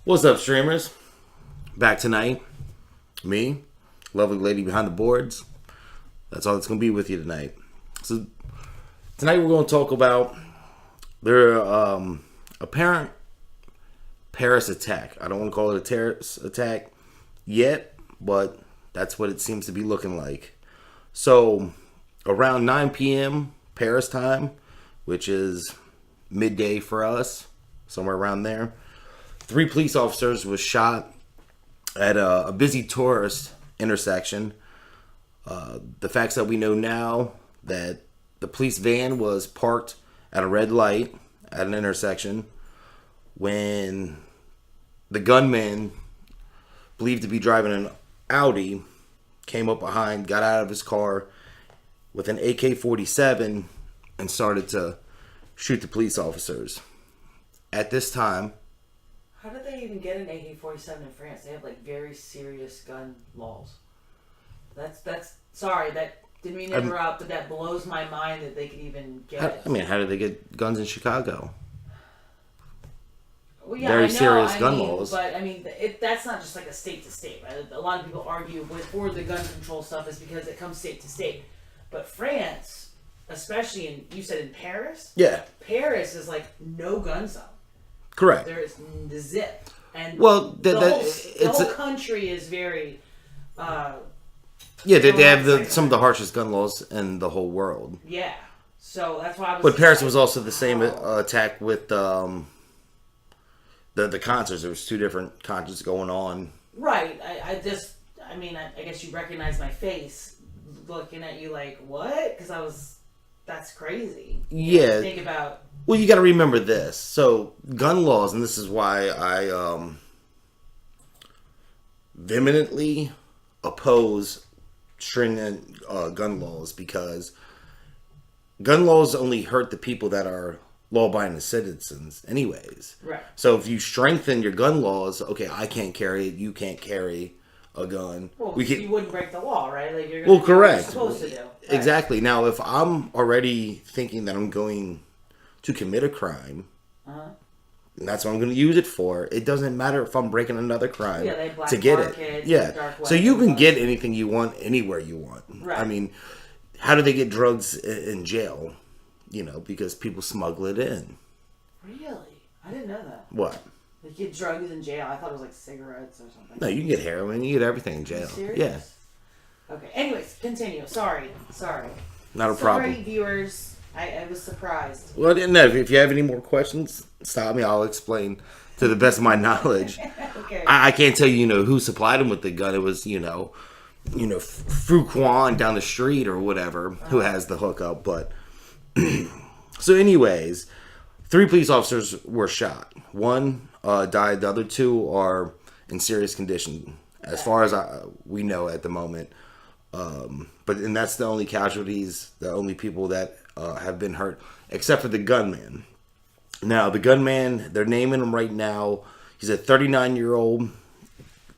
What's up, streamers? Back tonight. Me, lovely lady behind the boards. That's all that's going to be with you tonight. So, tonight we're going to talk about their apparent Paris attack. I don't want to call it a terrorist attack yet, but that's what it seems to be looking like. So, around 9 p.m. Paris time, which is midday for us, somewhere around there, 3 police officers was shot at a busy tourist intersection. The facts that we know now, that the police van was parked at a red light at an intersection when the gunman, believed to be driving an Audi, came up behind, got out of his car with an AK-47 and started to shoot the police officers. At this time, how did they even get an AK-47 in France? They have like very serious gun laws. That's sorry, that didn't mean to interrupt, but that blows my mind that they could even get it. How did they get guns in Chicago? Well, yeah, very I know, serious gun laws. But I mean, that's not just like a state to state. Right? A lot of people argue for the gun control stuff is because it comes state to state. But France, especially you said in Paris? Yeah. Paris is like no gun zone. Correct. There is the zip. And well, the whole country is very... yeah, they have some of the harshest gun laws in the whole world. Yeah. So that's why I was... But Paris was also the same attack with the concerts. There was 2 different concerts going on. Right. I guess you recognize my face looking at you like, what? Because that's crazy. Yeah. Think about... Well, you got to remember this. So, gun laws, and this is why I vehemently oppose stringent gun laws, because gun laws only hurt the people that are law-abiding citizens anyways. Right. So, if you strengthen your gun laws, okay, I can't carry it, you can't carry a gun. Well, you wouldn't break the law, right? Like you're correct. Do what you're supposed to do. Right. Exactly. Now, if I'm already thinking that I'm going to commit a crime, and that's what I'm going to use it for, it doesn't matter if I'm breaking another crime to get it. Kids, so you can get anything you want anywhere you want. Right. I mean, how do they get drugs in jail? Because people smuggle it in. Really? I didn't know that. What? They get drugs in jail. I thought it was like cigarettes or something. No, you can get heroin. You get everything in jail. Are you serious? Yeah. Okay. Anyways, continue. Sorry. Not a problem. Sorry, viewers. I was surprised. Well, no, if you have any more questions, stop me. I'll explain to the best of my knowledge. Okay. I can't tell you, who supplied him with the gun. It was, Fuquan down the street or whatever who has the hookup. But so, anyways, 3 police officers were shot. 1 died. The other 2 are in serious condition, as far as we know at the moment. And that's the only casualties, the only people that have been hurt, except for the gunman. Now, the gunman, they're naming him right now. He's a 39-year-old,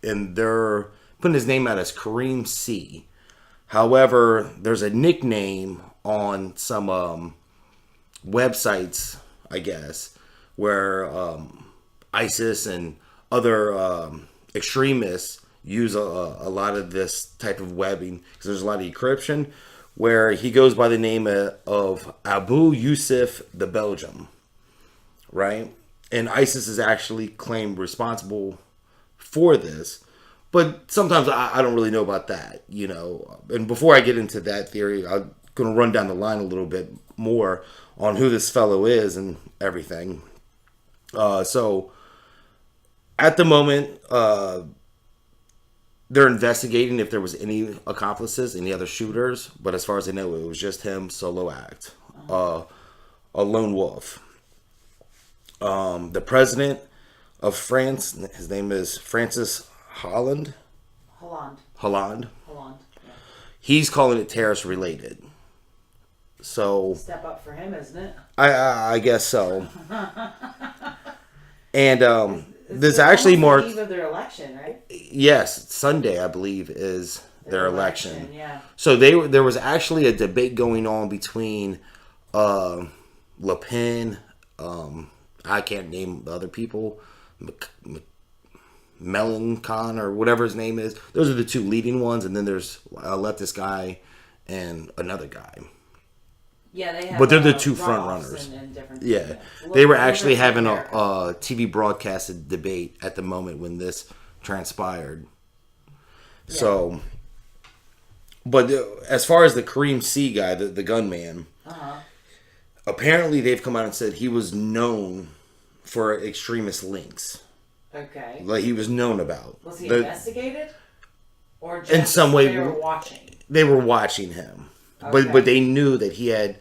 and they're putting his name out as Kareem C. However, there's a nickname on some websites, I guess, where ISIS and other extremists use a lot of this type of webbing, because there's a lot of encryption, where he goes by the name of Abu Yusuf the Belgium, right? And ISIS is actually claimed responsible for this, but sometimes I don't really know about that, And before I get into that theory, I'm going to run down the line a little bit more on who this fellow is and everything. So, at the moment, they're investigating if there was any accomplices, any other shooters, but as far as I know, it was just him, solo act, a lone wolf. The president of France, his name is Francis Holland. Yeah. He's calling it terrorist related. So step up for him, isn't it? I guess so. And there's actually more. The eve of their election, right? Yes, Sunday I believe is their election. Yeah. So there was actually a debate going on between Le Pen. I can't name the other people. Melancon or whatever his name is. Those are the two leading ones, and then there's a leftist guy and another guy. Yeah, they have. But they're the two front Ross runners. And different, Yeah, they were actually having a TV broadcasted debate at the moment when this transpired. Yeah. So, but as far as the Kareem C guy, the gunman, apparently they've come out and said he was known for extremist links. Okay. Like he was known about. Was he investigated? Or just in some way they were watching? They were watching him. Okay. But they knew that he had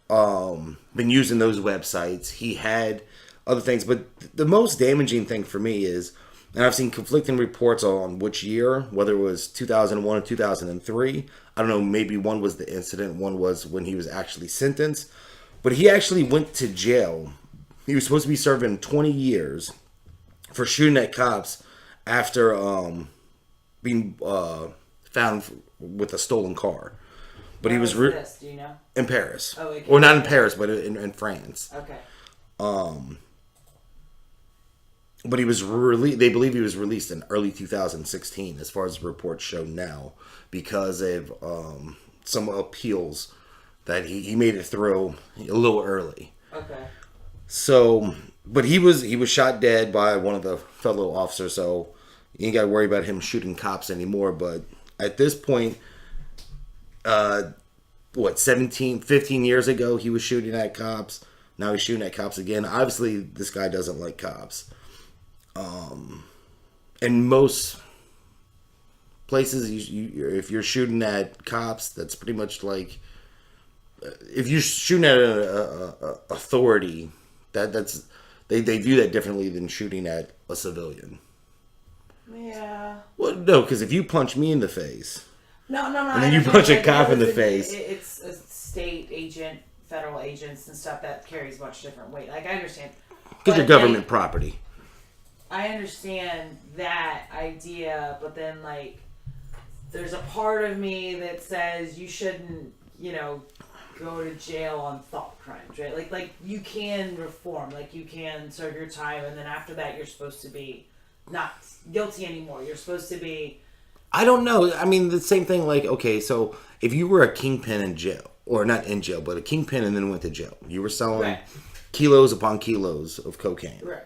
been using those websites. He had other things. But the most damaging thing for me is, and I've seen conflicting reports on which year, whether it was 2001 or 2003. I don't know, maybe one was the incident, one was when he was actually sentenced. But he actually went to jail. He was supposed to be serving 20 years for shooting at cops after being found with a stolen car. But Where he was this? Do you know? In Paris. Oh, okay. Or not in Paris, but in France. Okay. But he was they believe he was released in early 2016, as far as the reports show now, because of some appeals that he made it through a little early. Okay. So, but he was shot dead by one of the fellow officers, so you ain't got to worry about him shooting cops anymore. But at this point, 15 years ago, he was shooting at cops. Now he's shooting at cops again. Obviously, this guy doesn't like cops. In most places, if you're shooting at cops, that's pretty much like, if you're shooting at a authority, that's they view that differently than shooting at a civilian. Yeah. Well, no, because if you punch me in the face, no, and then you punch a cop in the face, it's a state agent, federal agents, and stuff that carries much different weight. Like, I understand, because you're government property. I understand that idea, but then like, there's a part of me that says you shouldn't, go to jail on thought crimes, right? Like you can reform, like you can serve your time, and then after that you're supposed to be not guilty anymore. You're supposed to be. I don't know. I mean, the same thing. Like, okay, so if you were a kingpin in jail, or not in jail, but a kingpin and then went to jail, you were selling kilos upon kilos of cocaine, right?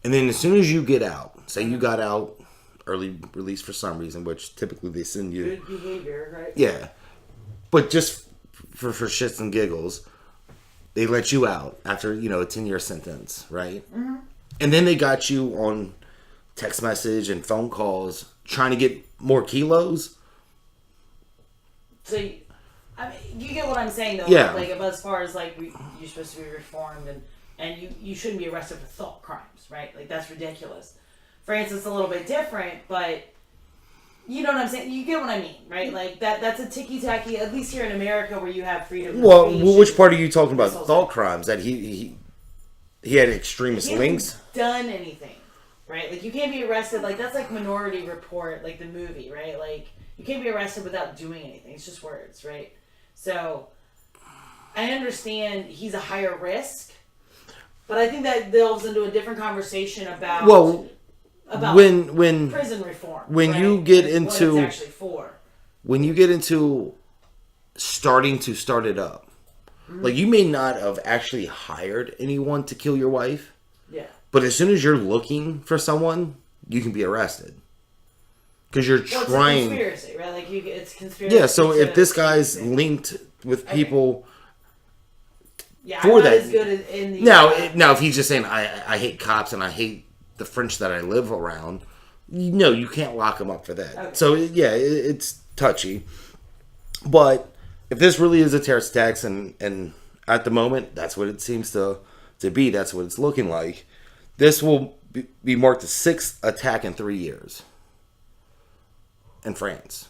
And then as soon as you get out, say you got out early release for some reason, which typically they send you good behavior, right? Yeah, but just for shits and giggles, they let you out after a 10-year sentence, right? Mm-hmm. And then they got you on text message and phone calls trying to get more kilos. So, you get what I'm saying, though. Yeah. Like, as far as, like, you're supposed to be reformed and you shouldn't be arrested for thought crimes, right? Like, that's ridiculous. France is a little bit different, but you know what I'm saying? You get what I mean, right? Like, that's a ticky-tacky, at least here in America, where you have freedom of speech. Well, which part are you talking about? Thought crimes? That he had extremist links? Done anything, right? Like, you can't be arrested. Like, that's like Minority Report, like the movie, right? Like, you can't be arrested without doing anything. It's just words, right? So, I understand he's a higher risk, but I think that delves into a different conversation about when prison reform. When right? you get what into it's actually for. When you get into starting to start it up, like you may not have actually hired anyone to kill your wife. Yeah. But as soon as you're looking for someone, you can be arrested. Because you're trying. It's a conspiracy, right? Like it's conspiracy. Yeah. So if this guy's linked with people. Yeah, for I'm not that. as good in the. Now, if he's just saying I hate cops and I hate the French that I live around, no, you can't lock him up for that. Okay. So yeah, it's touchy. But if this really is a terrorist attack, and at the moment that's what it seems to be, that's what it's looking like. This will be marked the 6th attack in 3 years in France,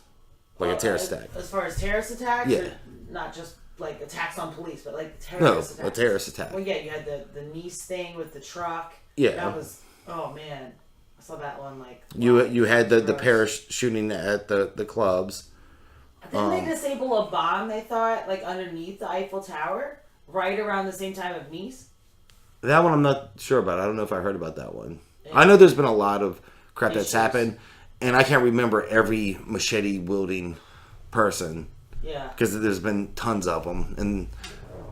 like a terrorist attack. As far as terrorist attacks, yeah, or not just like attacks on police, but like terrorist attacks. A terrorist attack. Well, yeah, you had the Nice thing with the truck. Yeah, that was man, I saw that one. Like you had the Paris shooting at the clubs. Didn't they disable a bomb? They thought like underneath the Eiffel Tower, right around the same time of Nice. That one I'm not sure about. I don't know if I heard about that one. Yeah. I know there's been a lot of crap that's happened. And I can't remember every machete wielding person. Yeah. Because there's been tons of them. And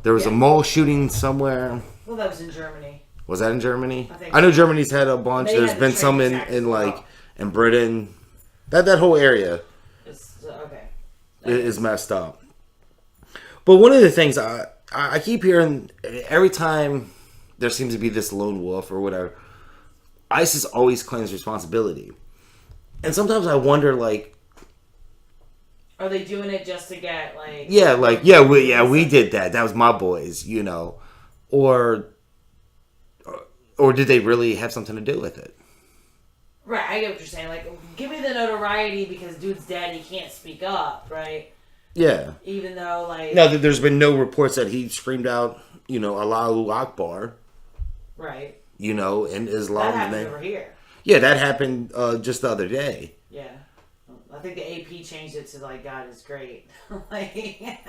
there was a mall shooting somewhere. Well, that was in Germany. Was that in Germany? I know Germany's had a bunch. There's been some in Britain. That whole area is messed up. But one of the things I keep hearing every time there seems to be this lone wolf or whatever, ISIS always claims responsibility. And sometimes I wonder, like, are they doing it just to get, like... we did that. That was my boys, you know. Or did they really have something to do with it? Right, I get what you're saying. Like, give me the notoriety because dude's dead, he can't speak up, right? Yeah. Even though, like... No, there's been no reports that he screamed out, you know, Allahu Akbar. Right. You know, in Islam. That happened over here. Yeah, that happened just the other day. Yeah. I think the AP changed it to, like, God is great. Like, changed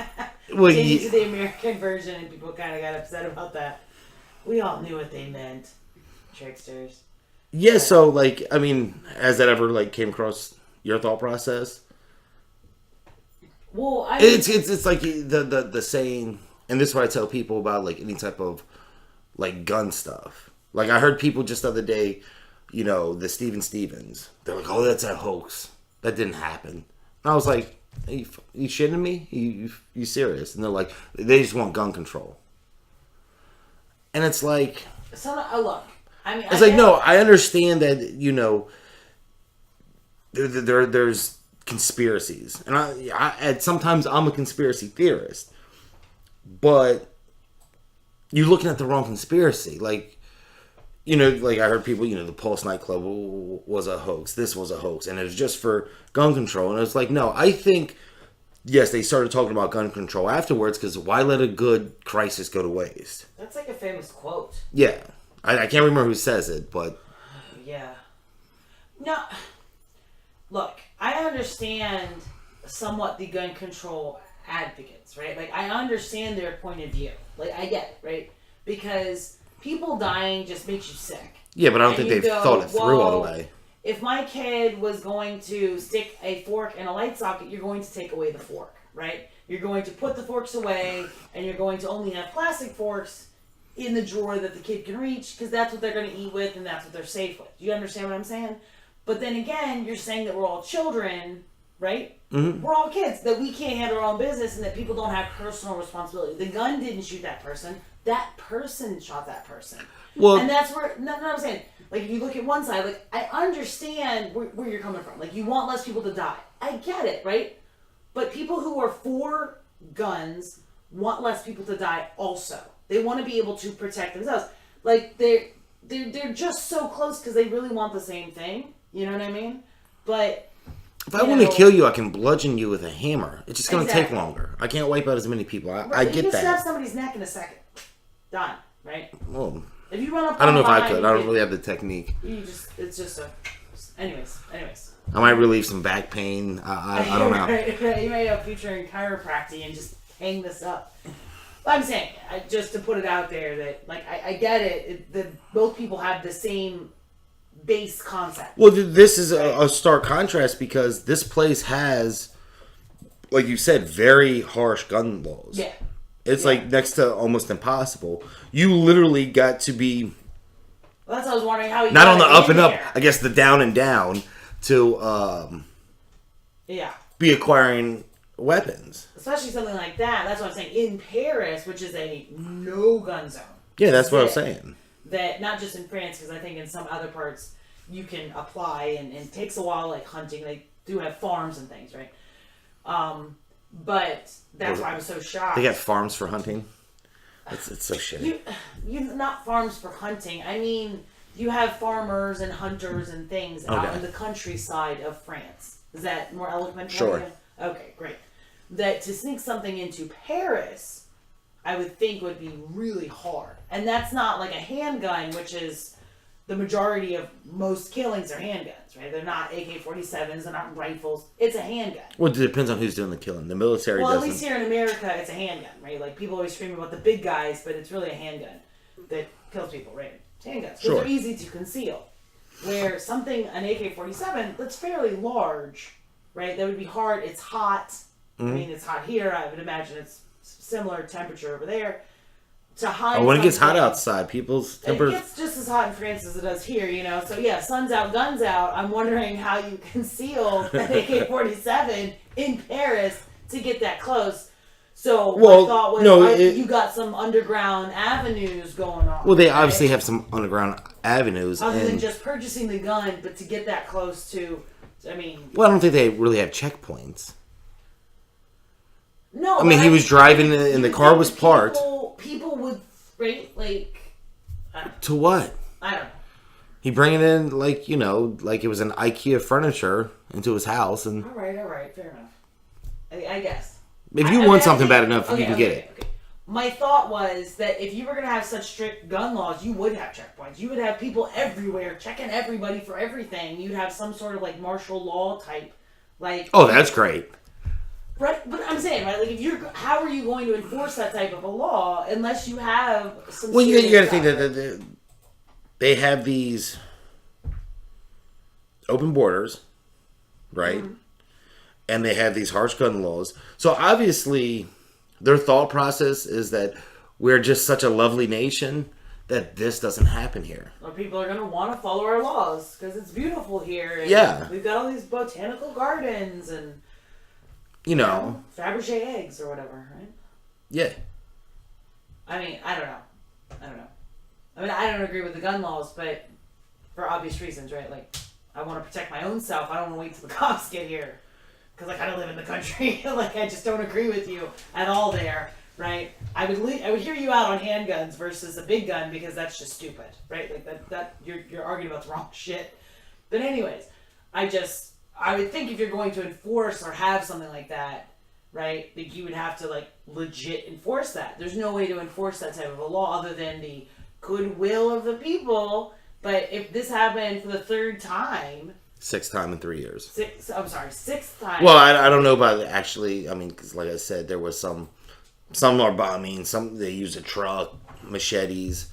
it to the American version, and people kind of got upset about that. We all knew what they meant. Tricksters. Yeah, so, like, I mean, has that ever, like, came across your thought process? Well, it's like the saying, and this is what I tell people about, like, any type of, like, gun stuff. Like, I heard people just the other day, you know, the Stevens. They're like, oh, that's a hoax. That didn't happen. And I was like, are you shitting me? You serious? And they're like, they just want gun control. And it's like... look, I mean... It's like, no, I understand that, you know, there's conspiracies. And I sometimes I'm a conspiracy theorist. But you're looking at the wrong conspiracy. Like... You know, like I heard people, you know, the Pulse nightclub was a hoax. This was a hoax. And it was just for gun control. And it's like, no, I think, yes, they started talking about gun control afterwards because why let a good crisis go to waste? That's like a famous quote. Yeah. I can't remember who says it, but... Yeah. No. Look, I understand somewhat the gun control advocates, right? Like, I understand their point of view. Like, I get it, right? Because... people dying just makes you sick. Yeah, but I don't think they've thought it through all the way. If my kid was going to stick a fork in a light socket, you're going to take away the fork, right? You're going to put the forks away, and you're going to only have plastic forks in the drawer that the kid can reach, because that's what they're going to eat with, and that's what they're safe with. Do you understand what I'm saying? But then again, you're saying that we're all children, right? Mm-hmm. We're all kids, that we can't handle our own business, and that people don't have personal responsibility. The gun didn't shoot that person. That person shot that person. Well, and that's where, no, I'm saying, like, if you look at one side, like, I understand where you're coming from. Like, you want less people to die. I get it, right? But people who are for guns want less people to die also. They want to be able to protect themselves. Like, they're just so close because they really want the same thing. You know what I mean? But... if I want to kill you, I can bludgeon you with a hammer. It's just going to take longer. I can't wipe out as many people. I get that. You can stab somebody's neck in a second. Done, right? Well, if you run up, I don't know if I could. I don't really have the technique. It's just a. Anyways. I might relieve some back pain. I don't know. Right. You may have future in chiropractic and just hang this up. But I'm saying, just to put it out there, that like I get it. That both people have the same base concept. Well, this is a stark contrast because this place has, like you said, very harsh gun laws. Yeah. It's like next to almost impossible. You literally got to be... well, that's what I was wondering how you not on the up and up, I guess the down and down to be acquiring weapons. Especially something like that. That's what I'm saying. In Paris, which is a no-gun zone. Yeah, that's what I'm saying. That, not just in France, because I think in some other parts you can apply, and it takes a while, like hunting. They do have farms and things, right? But that's why I was so shocked. They got farms for hunting? It's so shitty. You not farms for hunting. I mean, you have farmers and hunters and things out in the countryside of France. Is that more eloquent? Sure. Okay, great. That to sneak something into Paris, I would think would be really hard. And that's not like a handgun, which is... the majority of most killings are handguns, right? They're not AK-47s, they're not rifles. It's a handgun. Well, it depends on who's doing the killing. The military doesn't... well, at least here in America, it's a handgun, right? Like, people always scream about the big guys, but it's really a handgun that kills people, right? It's handguns. Because they're easy to conceal. Where something, an AK-47, that's fairly large, right? That would be hard. It's hot. I mean, it's hot here. I would imagine it's similar temperature over there. To hide When it gets hot something- outside, people's It tempers. gets just as hot in France as it does here, you know. So yeah, sun's out, guns out. I'm wondering how you conceal an AK-47 in Paris to get that close. So Well, my thought was, no, you got some underground avenues going on. Well, they right? obviously have some underground avenues. Other than And, just purchasing the gun, but to get that close to, I mean, well, I don't think they really have checkpoints. no. I mean, but he was driving and you the would car think was that parked. People would, right? Like, To what? I don't know. He bring it in like, you know, like it was an IKEA furniture into his house. And All right, fair enough. I guess. if you I want mean, something I bad think- enough, you can get it. Okay. My thought was that if you were going to have such strict gun laws, you would have checkpoints. You would have people everywhere checking everybody for everything. You'd have some sort of like martial law type, like. Oh, that's great. Right, but I'm saying, right, like if you're, how are you going to enforce that type of a law unless you have some? Well, you got to serious think stuff? that they have these open borders, right? Mm-hmm. And they have these harsh gun laws. So obviously, their thought process is that we're just such a lovely nation that this doesn't happen here. Or people are going to want to follow our laws because it's beautiful here. And Yeah. we've got all these botanical gardens and You know, Fabergé eggs or whatever, right? yeah. I mean, I don't know. I mean, I don't agree with the gun laws, but for obvious reasons, right? Like, I want to protect my own self. I don't want to wait till the cops get here. Because I kind of live in the country. Like, I just don't agree with you at all there, right? I would hear you out on handguns versus a big gun because that's just stupid, right? Like, that you're arguing about the wrong shit. But anyways, I would think if you're going to enforce or have something like that, right, like you would have to like legit enforce that. There's no way to enforce that type of a law other than the goodwill of the people. But if this happened for the third time, Sixth time in 3 years. sixth time. Well, I don't know about it actually. I mean, because like I said, there was some are bombing, some they used a truck, machetes.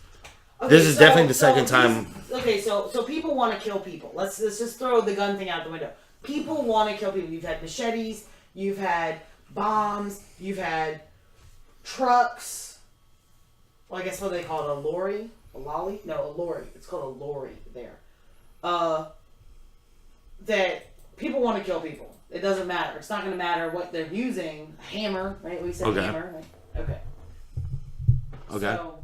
Okay, This is definitely the second time. So people want to kill people. Let's just throw the gun thing out the window. People want to kill people. You've had machetes, you've had bombs, you've had trucks. Well, I guess what do they call it? A lorry? A lolly? No, a lorry. It's called a lorry there. That people want to kill people. It doesn't matter. It's not going to matter what they're using. A hammer, right? We said Okay. hammer. Right? Okay. Okay. So,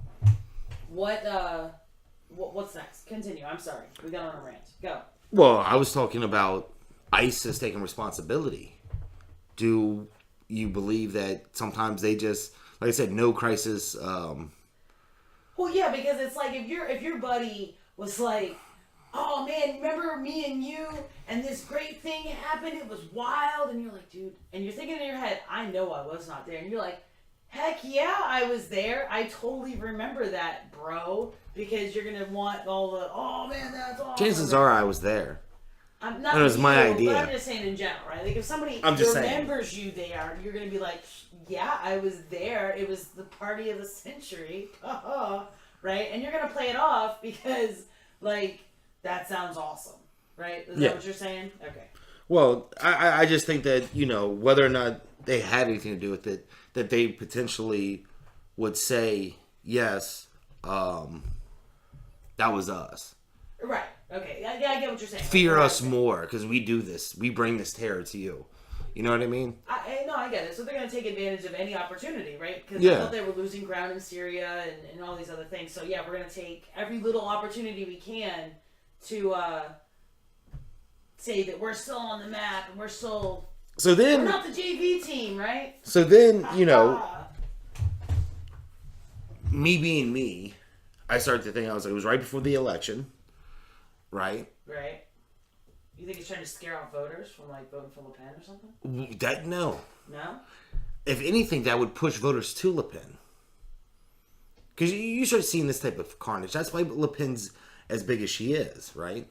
what's next? Continue. I'm sorry. We got on a rant. Go. Well, I was talking about ISIS taking responsibility. Do you believe that sometimes they just, like I said, no crisis? Well, yeah, because it's like if your buddy was like, "Oh man, remember me and you and this great thing happened? It was wild," and you're like, "Dude," and you're thinking in your head, "I know I was not there," and you're like, "Heck yeah, I was there. I totally remember that, bro." Because you're gonna want all the, "Oh man, that's awesome." Chances are I was there. I'm not. That was my idea. But I'm just saying in general, right? Like if somebody I'm just saying. remembers you there, you're gonna be like, "Yeah, I was there. It was the party of the century," right? And you're gonna play it off because, like, that sounds awesome, right? Is Yeah. that what you're saying? Okay. Well, I just think that, you know, whether or not they had anything to do with it, that they potentially would say, yes, that was us. Right. Okay. Yeah, I get what you're saying. Fear Like, us more because we do this. We bring this terror to you. You know what I mean? I get it. So they're going to take advantage of any opportunity, right? Because Yeah. I thought they were losing ground in Syria and all these other things. So yeah, we're going to take every little opportunity we can to say that we're still on the map and we're So then, not the JV team, right? so then, you know, Ah. me being me, I started to think, I was like, it was right before the election, right? Right. You think he's trying to scare off voters from like voting for Le Pen or something? That, no. No? If anything, that would push voters to Le Pen. Because you start seeing this type of carnage. That's why Le Pen's as big as she is, right?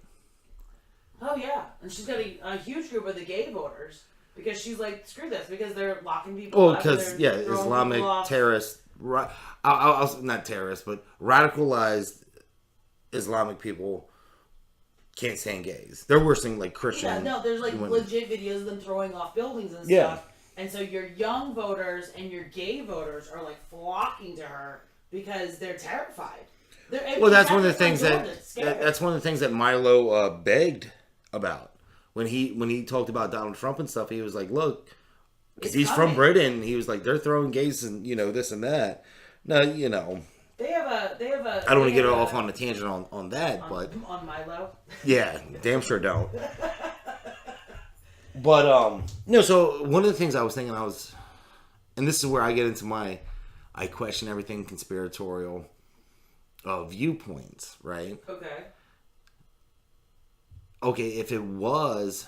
Oh yeah. And she's got a huge group of the gay voters because she's like, screw this, because they're locking people Oh, up. because, they're yeah, throwing Islamic people off. terrorists, not terrorists, but radicalized Islamic people can't stand gays. They're worse than like Christian. Yeah, no, there's like women. legit videos of them throwing off buildings and Yeah. stuff. And so your young voters and your gay voters are like flocking to her because they're terrified. Well, that's one of the things that's one of the things that Milo begged about when he talked about Donald Trump and stuff. He was like, "Look, because he's from Britain, he was like, they're throwing gays and this and that." No, They have a. I don't want to get off on a tangent on that, but on Milo. Yeah, damn sure don't. But no. So one of the things I was thinking, and this is where I get into I question everything conspiratorial. Viewpoints, right? Okay, if it was,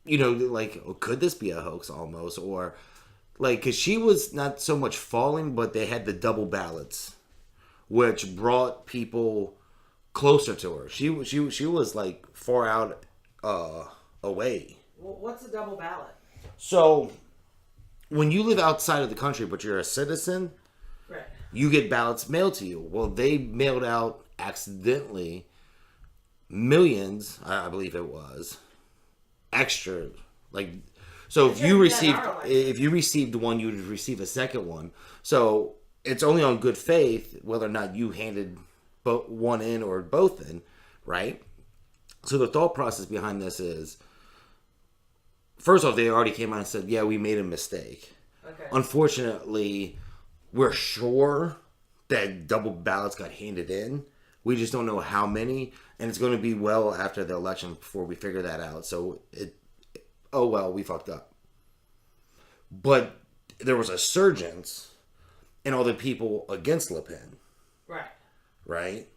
like, could this be a hoax almost? Or, like, because she was not so much falling, but they had the double ballots, which brought people closer to her. She was, like, far out away. Well, what's a double ballot? So, when you live outside of the country, but you're a citizen... Right. You get ballots mailed to you. Well, they mailed out accidentally millions, I believe it was, extra. Like, so if you received one, you would receive a second one. So it's only on good faith whether or not you handed one in or both in, right? So the thought process behind this is, first off, they already came out and said, "Yeah, we made a mistake." Okay. Unfortunately, we're sure that double ballots got handed in. We just don't know how many, and it's going to be well after the election before we figure that out. So we fucked up. But there was a surge in all the people against Le Pen. Right?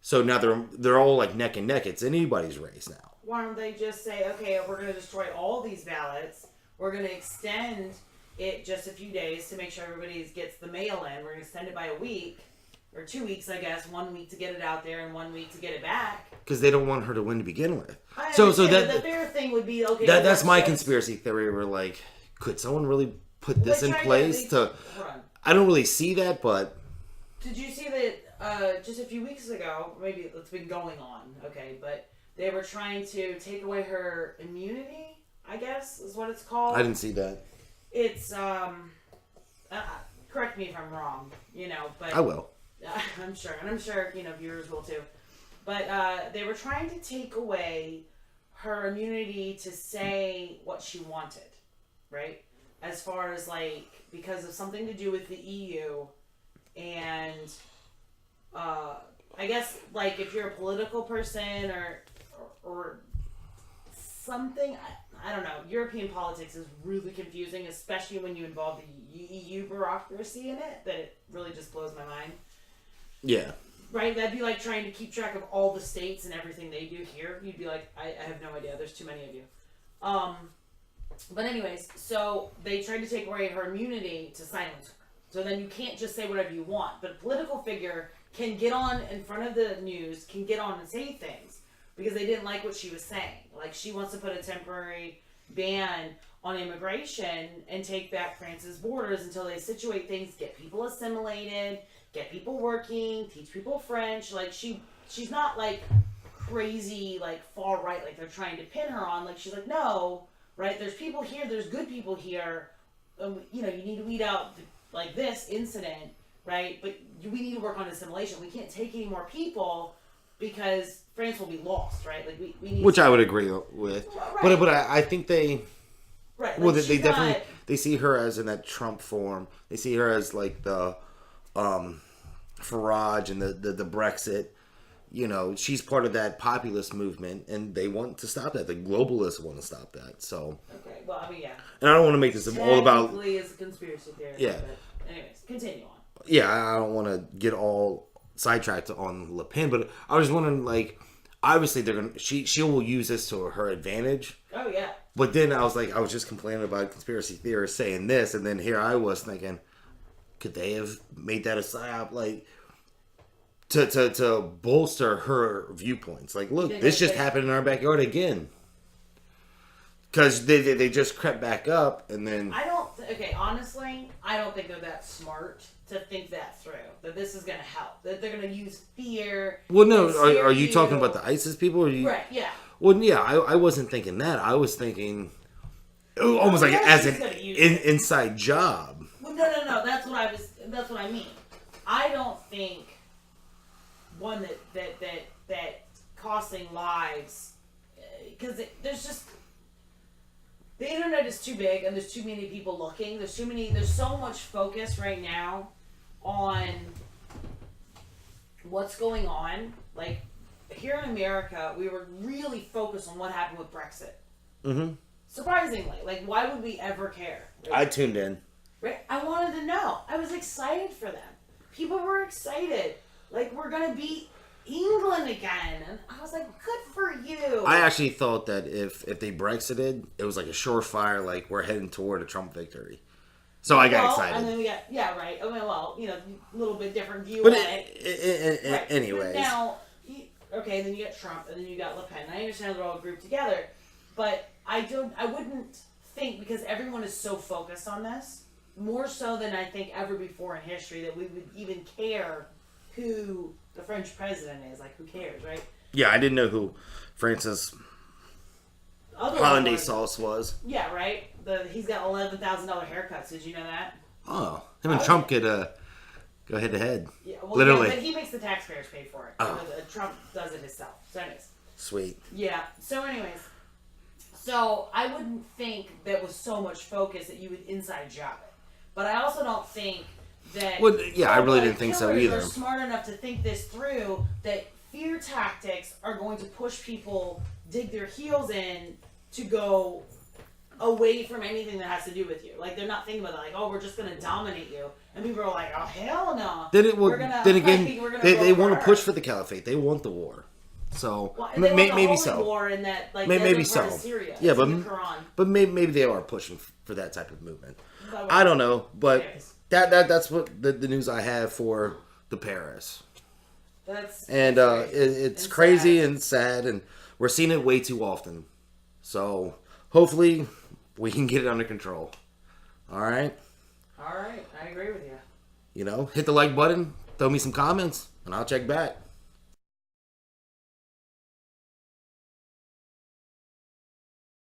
So now they're all like neck and neck. It's anybody's race now. Why don't they just say, okay, we're going to destroy all these ballots. We're going to extend it just a few days to make sure everybody gets the mail in. We're going to extend it by a week or 2 weeks, I guess. 1 week to get it out there and 1 week to get it back. Because they don't want her to win to begin with. So that the fair thing would be okay. That's my conspiracy theory. We're like, could someone really put this in place to? I don't really see that, but did you see that just a few weeks ago? Maybe it's been going on. Okay, but they were trying to take away her immunity. I guess is what it's called. I didn't see that. It's correct me if I'm wrong, but I will. I'm sure, and I'm sure viewers will too. But they were trying to take away her immunity to say what she wanted, right? As far as like because of something to do with the EU, and I guess like if you're a political person or something. I don't know. European politics is really confusing, especially when you involve the EU bureaucracy in it, that it really just blows my mind. Yeah. Right? That'd be like trying to keep track of all the states and everything they do here. You'd be like, I have no idea. There's too many of you. But anyways, so they tried to take away her immunity to silence her. So then you can't just say whatever you want. But a political figure can get on in front of the news, can get on and say things. Because they didn't like what she was saying. Like, she wants to put a temporary ban on immigration and take back France's borders until they situate things, get people assimilated, get people working, teach people French. Like, she's not, like, crazy, like, far right, like they're trying to pin her on. Like, she's like, no, right? There's people here, there's good people here. You need to weed out, like, this incident, right? But we need to work on assimilation. We can't take any more people because France will be lost, right? Like we need. Which I would agree with, right. but I think they. Right. Well, they definitely they see her as in that Trump form. They see her as like the, Farage and the Brexit. She's part of that populist movement, and they want to stop that. The globalists want to stop that. So. Okay. Well, I mean, yeah. And I don't want to make this all about. Technically, it's a conspiracy theory. Yeah. But anyways, continue on. Yeah, I don't want to get all sidetracked on Le Pen, but I was wondering, like, obviously she will use this to her advantage. Oh yeah. But then I was just complaining about conspiracy theorists saying this, and then here I was thinking, could they have made that a psyop, like, to bolster her viewpoints? Like, look, this just happened in our backyard again. Because they just crept back up, and then I don't Okay, honestly, I don't think they're that smart to think that through. That this is going to help. That they're going to use fear. Well, no, and scare are you talking about the ISIS people? Or you? Right, yeah. Well, yeah, I wasn't thinking that. I was thinking almost like as an inside job. Well, no. That's what I mean. I don't think one that costing lives, because there's just, the internet is too big and there's too many people looking. There's so much focus right now on what's going on. Like here in America, we were really focused on what happened with Brexit. Mm-hmm. Surprisingly, like why would we ever care? Right? I tuned in. Right? I wanted to know. I was excited for them. People were excited. Like we're gonna beat England again, and I was like, good for you. I actually thought that if they Brexited, it was like a surefire, like we're heading toward a Trump victory. So I got excited. And then we got, yeah, right. I mean, well, a little bit different view but on it. Right. Anyways. But now, okay, then you got Trump, and then you got Le Pen. And I understand they're all grouped together, but I wouldn't think, because everyone is so focused on this, more so than I think ever before in history, that we would even care who the French president is. Like, who cares, right? Yeah, I didn't know who Francis Hollandaise Sauce was. Yeah, right? He's got $11,000 haircuts. Did you know that? Oh, him and Trump could go head to head. Yeah, well, literally. Yeah, but he makes the taxpayers pay for it. Oh. Trump does it himself. So anyways. Sweet. Yeah. So anyways. So I wouldn't think that with so much focus that you would inside job it. But I also don't think that... Well, yeah, I really didn't think so either. Are smart enough to think this through, that fear tactics are going to push people, dig their heels in to go away from anything that has to do with you. Like, they're not thinking about it, like, oh, we're just going to dominate you. And people are like, oh, hell no. Then again, they want to push for the caliphate. They want the war. So, well, maybe so. War in that, like, maybe so. Syria. Yeah, but maybe they are pushing for that type of movement. I don't know, but that's what the news I have for the Paris. It's crazy and sad, and we're seeing it way too often. So hopefully we can get it under control. All right. I agree with you. Hit the like button, throw me some comments, and I'll check back.